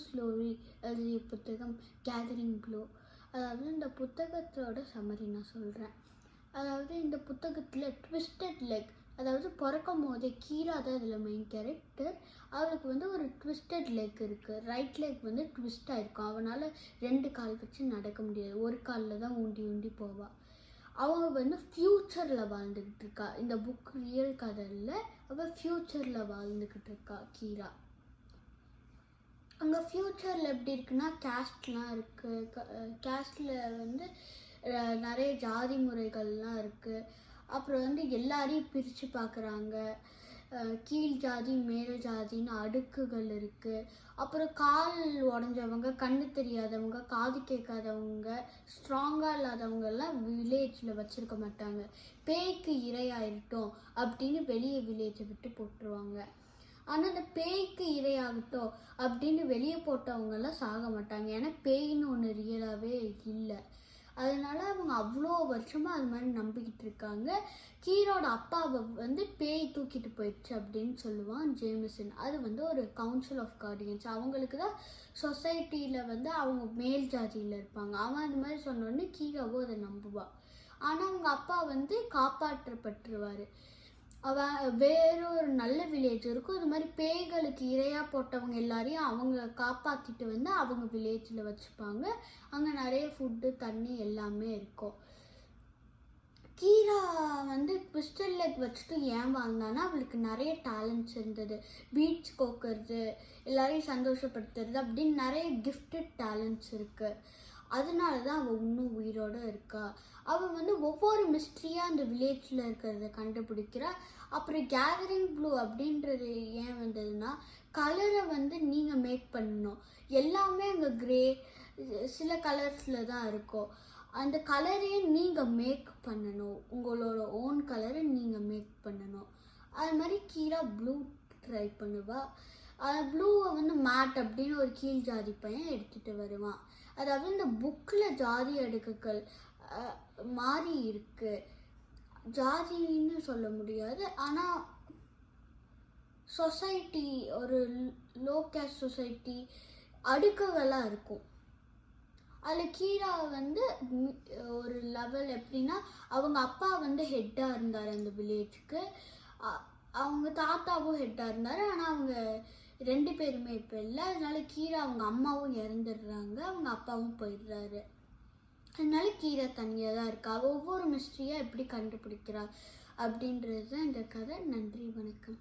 ஸ்லோரி எழுதிய புத்தகம் gathering blue. அதாவது இந்த புத்தகத்தோட சம்மரி நான் சொல்கிறேன். அதாவது இந்த புத்தகத்தில் ட்விஸ்டட் லெக், அதாவது பிறக்கும் போதே கீரா தான் இதில் மெயின் கேரக்டர். அவளுக்கு வந்து ஒரு ட்விஸ்டட் லெக் இருக்குது. ரைட் லெக் வந்து ட்விஸ்ட் ஆகிருக்கும். அவனால் 2 கால் வச்சு நடக்க முடியாது. ஒரு காலில் தான் ஊண்டி ஊண்டி போவாள். அவங்க வந்து ஃப்யூச்சரில் வாழ்ந்துக்கிட்டு இருக்கா. இந்த புக் ரியல் கதையில் அவள் ஃப்யூச்சரில் வாழ்ந்துக்கிட்டு இருக்கா கீரா. அங்கே ஃப்யூச்சரில் எப்படி இருக்குன்னா கேஸ்ட்லாம் இருக்குது. கேஸ்டில் வந்து நிறைய ஜாதி முறைகள்லாம் இருக்குது. அப்புறம் வந்து எல்லாரையும் பிரித்து பார்க்குறாங்க. கீழ் ஜாதி மேல் ஜாதின்னு அடுக்குகள் இருக்குது. அப்புறம் கால் உடஞ்சவங்க, கண்ணு தெரியாதவங்க, காது கேட்காதவங்க, ஸ்ட்ராங்காக இல்லாதவங்கெல்லாம் வில்லேஜில் வச்சுருக்க மாட்டாங்க. பேய்க்கு இரையாயிட்டோம் அப்படின்னு வெளியே வில்லேஜை விட்டு போட்டுருவாங்க. ஆனால் அந்த பேய்க்கு இரையாகட்டும் அப்படின்னு வெளியே போட்டவங்கெல்லாம் சாக மாட்டாங்க. ஏன்னா பேயின்னு ஒன்று ரியலாகவே இல்லை. அதனால அவங்க அவ்வளோ வருஷமாக அது மாதிரி நம்பிக்கிட்டு இருக்காங்க. கீரோட அப்பாவை வந்து பேய் தூக்கிட்டு போயிடுச்சு அப்படின்னு சொல்லுவான் ஜேமிசன். அது வந்து ஒரு கவுன்சில் ஆஃப் கார்டியன்ஸ். அவங்களுக்கு தான் சொசைட்டியில் வந்து அவங்க மேல் ஜாதியில் இருப்பாங்க. அவன் அந்த மாதிரி சொன்னோடனே கீராவும் அதை நம்புவாள். ஆனால் அவங்க அப்பா வந்து காப்பாற்றப்பட்டுருவார். வேறொரு நல்ல வில்லேஜ் இருக்கும். இது மாதிரி பேய்களுக்கு இரையாக போட்டவங்க எல்லாரையும் அவங்க காப்பாற்றிட்டு வந்து அவங்க வில்லேஜில் வச்சுப்பாங்க. அங்கே நிறைய ஃபுட்டு தண்ணி எல்லாமே இருக்கும். கீரா வந்து ட்விஸ்டட் லெக் வச்சுட்டு ஏன் வாழ்ந்தானா, அவளுக்கு நிறைய டேலண்ட்ஸ் இருந்தது. பீட்ஸ் கோக்கிறது, எல்லாரையும் சந்தோஷப்படுத்துறது அப்படின்னு நிறைய கிஃப்டட் டேலண்ட்ஸ் இருக்குது. அதனால தான் அவள் இன்னும் உயிரோடு இருக்கா. அவள் வந்து ஒவ்வொரு மிஸ்ட்ரியாக அந்த வில்லேஜில் இருக்கிறத கண்டுபிடிக்கிறா. அப்புறம் கேதரிங் ப்ளூ அப்படின்றது ஏன் வந்ததுன்னா, கலரை வந்து நீங்கள் மேக் பண்ணணும். எல்லாமே அங்கே கிரே, சில கலர்ஸில் தான் இருக்கும். அந்த கலரையே நீங்கள் மேக் பண்ணணும். உங்களோட ஓன் கலரை நீங்கள் மேக் பண்ணணும். அது மாதிரி கீரா ப்ளூ ட்ரை பண்ணுவாள். ப்ளூவை வந்து மேட் அப்படின்னு ஒரு கீழ் ஜாதி பையன் எடுத்துகிட்டு வருவான். அதாவது இந்த புக்கில் ஜாதி அடுக்குகள் மாறி இருக்கு. ஜாதின்னு சொல்ல முடியாது, ஆனால் சொசைட்டி ஒரு லோ கேஸ்ட் சொசைட்டி அடுக்குகளாக இருக்கும். அதில் கீரா வந்து ஒரு லெவல் எப்படின்னா, அவங்க அப்பா வந்து ஹெட்டாக இருந்தார் அந்த வில்லேஜுக்கு. அவங்க தாத்தாவும் ஹெட்டாக இருந்தார். ஆனால் அவங்க 2 பேருமே இப்போ இல்லை. அதனால கீரா அவங்க அம்மாவும் இறந்துடுறாங்க, அவங்க அப்பாவும் போயிடுறாரு. அதனால கீரா தனியாக தான் இருக்கா. ஒவ்வொரு மிஸ்ட்ரியாக எப்படி கண்டுபிடிக்கிறா அப்படின்றது தான் இந்த கதை. நன்றி, வணக்கம்.